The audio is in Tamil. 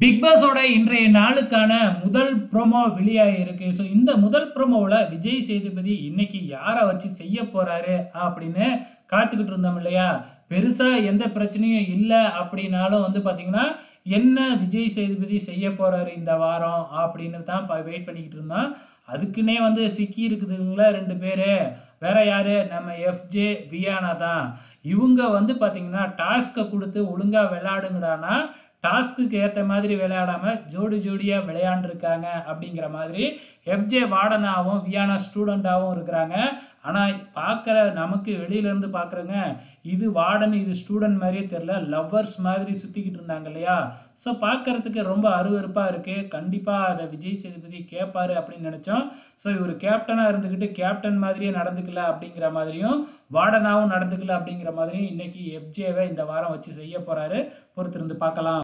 பிக் பாஸோட இன்றைய நாளுக்கான முதல் ப்ரோமோ வெளியாகிருக்கு. ஸோ இந்த முதல் ப்ரோமோவில் விஜய் சேதுபதி இன்னைக்கு யாரை வச்சு செய்ய போறாரு அப்படின்னு காத்துக்கிட்டு இருந்தோம் இல்லையா? பெருசாக எந்த பிரச்சனையும் இல்லை அப்படின்னாலும் பார்த்தீங்கன்னா, என்ன விஜய் சேதுபதி செய்ய போறாரு இந்த வாரம் அப்படின்னு தான் வெயிட் பண்ணிக்கிட்டு இருந்தோம். அதுக்குன்னே சிக்கி இருக்குதுங்களா 2 பேர். வேற யாரு? நம்ம எஃப்ஜே வியானா தான். இவங்க பார்த்தீங்கன்னா டாஸ்க்கை கொடுத்து ஒழுங்காக விளையாடுங்கடானா டாஸ்க்கு ஏற்ற மாதிரி விளையாடாமல் ஜோடி ஜோடியாக விளையாண்டுருக்காங்க அப்படிங்கிற மாதிரி எஃப்ஜே வார்டனாகவும் வியானா ஸ்டூடெண்ட்டாகவும் இருக்கிறாங்க. ஆனால் பார்க்குற நமக்கு வெளியிலேருந்து பார்க்குறங்க இது வார்டன் இது ஸ்டூடெண்ட் மாதிரியே தெரில, லவ்வர்ஸ் மாதிரி சுற்றிக்கிட்டு இருந்தாங்க இல்லையா? ஸோ பார்க்குறதுக்கு ரொம்ப அருவருப்பாக இருக்குது. கண்டிப்பாக அதை விஜய் சேதுபதி கேட்பாரு அப்படின்னு நினச்சோம். ஸோ இவர் கேப்டனாக இருந்துக்கிட்டு கேப்டன் மாதிரியே நடந்துக்கல அப்படிங்கிற மாதிரியும் வார்டனாகவும் நடந்துக்கல அப்படிங்கிற மாதிரியும் இன்னைக்கு எஃப்ஜேவை இந்த வாரம் வச்சு செய்ய போகிறாரு. பொறுத்திருந்து பார்க்கலாம்.